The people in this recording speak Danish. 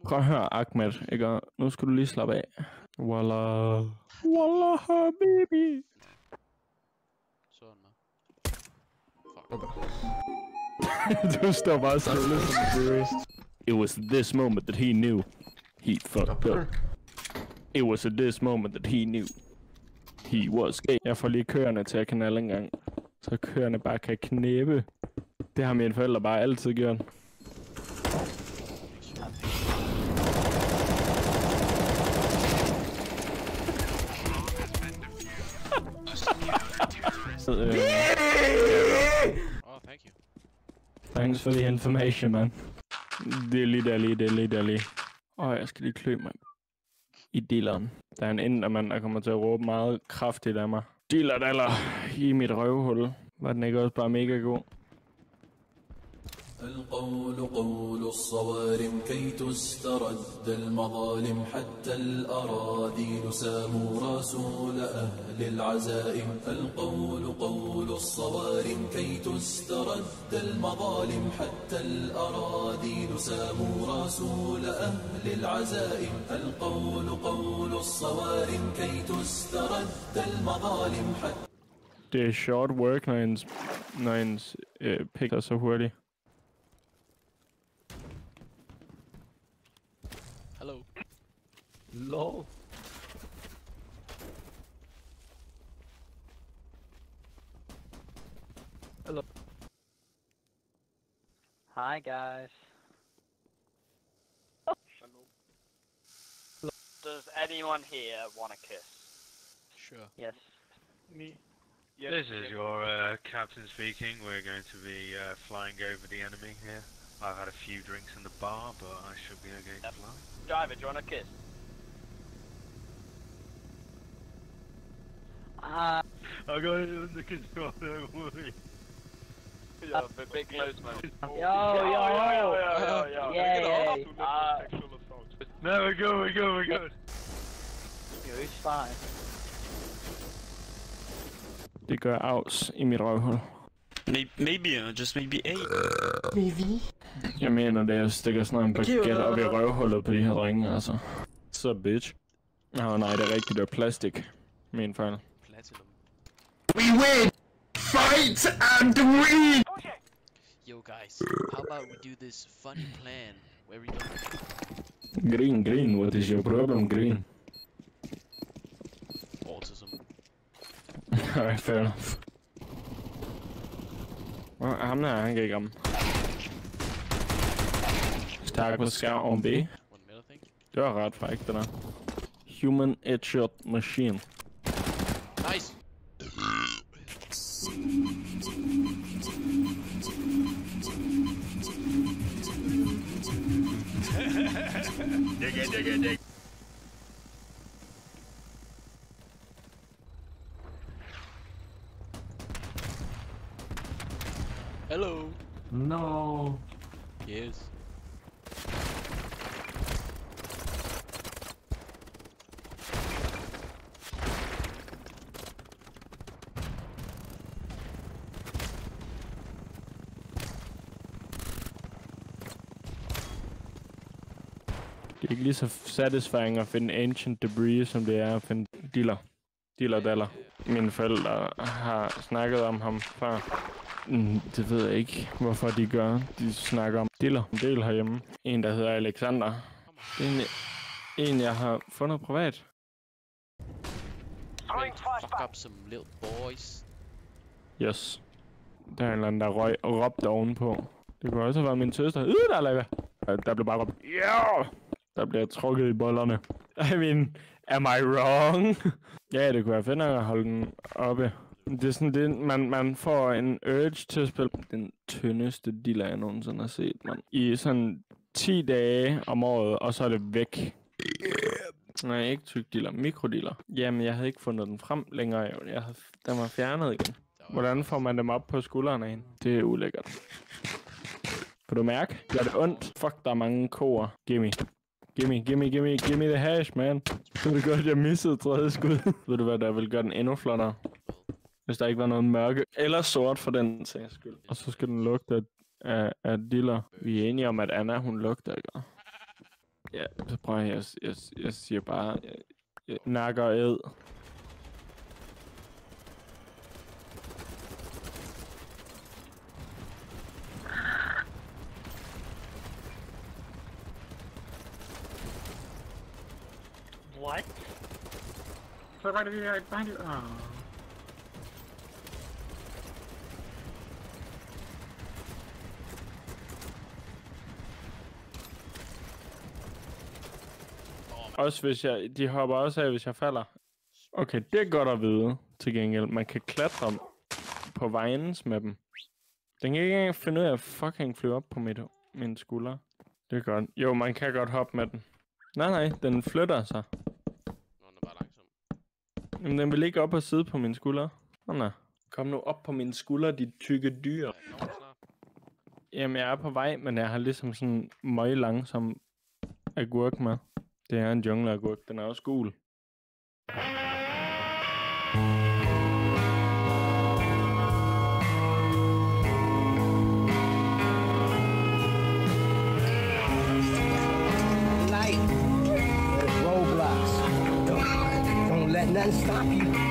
Prøv at høre, Ahmed, ikke? Nu skal du lige slappe af. Wallah. Wallah, baby. Sådan, man. Du står bare stille som en tourist. It was this moment that he knew he fucked up. It was at this moment that he knew he was gay. Jeg får lige køerne til at knalde en gang. Så køerne bare kan knæppe. Det har mine forældre bare altid gjort. Oh, thank you. Thanks for the information, man. Det er lige der. Jeg skal lige klø mig i dealeren. Der er en indermand, der kommer til at råbe meget kraftigt af mig. Dealer i mit røvhul. Var den ikke også bare mega god? القول قول الصوارم كي تسترد المظالم حتى الأراضي ساموا رسول أهل العزائم القول قول الصوارم كي تسترد المظالم حتى الأراضي ساموا رسول أهل العزائم القول قول الصوارم كي تسترد المظالم حتى. Det er short work, når ens pik er så hurtigt. Hello. Lol. Hello. Hi guys. Does anyone here want a kiss? Sure. Yes. Me. Yes, this is your captain speaking. We're going to be flying over the enemy here. I've had a few drinks in the bar, but I should be okay to fly. Driver, do you want a kiss? I got it under control, don't worry. Yeah, the big close man. Yo. Yay! No, we're good. Yo, it's fine. Det gør afs i mit røvhul. Maybe, just maybe 8. Maybe? Jeg mener det, jeg stikker sådan en baguette op i røvhullet på de her ringe, altså. Så bitch. Nej, det er rigtigt, det er plastik. Min fejl. Platinum. We win! Fight and win! Yo guys, how about we do this funny plan where we go... Green, what is your problem, Green? Autism. Alright, fair enough. Ham der, han kan ikke om. Stærk på skærm om B. Det var ret frækt, det der. Human headshot machine. Nice! Dig. Hello! No! Yes. Det er ikke lige så satisfying at finde ancient debris, som det er at finde dealer. Mine forældre har snakket om ham før. Det ved jeg ikke, hvorfor de gør. De snakker om dealer. En del herhjemme. En, der hedder Alexander. Det er en, jeg har fundet privat. Fuck up some little boys. Yes. Der er en eller anden, der røg og råbte ovenpå. Det kunne også have været min søster. Der er der blev bare råbt. Ja! Der bliver trukket i bollerne. I mean, am I wrong? Ja, det kunne være fedt at holde den oppe. Det er sådan det, man får en urge til at spille den tyndeste dealer, jeg nogensinde har set, man. I sådan 10 dage om året, og så er det væk. Nej, ikke tyk dealer, mikrodealer. Jamen, jeg havde ikke fundet den frem længere. Den var fjernet igen. Hvordan får man dem op på skuldrene af hende? Det er ulækkert. Kan du mærke? Gør det ondt? Fuck, der er mange koer. Gimme the hash, man. Så er det godt, jeg missede tredje skud. Ved du hvad, der vil gøre den endnu flottere? Hvis der ikke var noget mørke eller sort for den sags skyld. Og så skal den lugte af dealer. Vi er enige om, at Anna, hun lugter, ikke? Ja, så prøver jeg siger bare, jeg nakker og æd. What? Så var det vi her bare lidt... Også hvis de hopper også af, hvis jeg falder. Okay, det er godt at vide, til gengæld. Man kan klatre på vejens med dem. Den kan ikke engang finde ud af at fucking flyve op på min skulder. Det er godt. Jo, man kan godt hoppe med den. Nej, den flytter sig. Nå, den er bare langsom. Jamen, den vil ikke op og sidde på min skulder. Nej. Kom nu op på min skulder, de tykke dyr. Ja, kommer du snart? Jamen, jeg er på vej, men jeg har ligesom sådan møg langsom agurk med. Det er en jungleagurk. Den er også gul. Life. There's roadblocks. Don't let nothing stop you.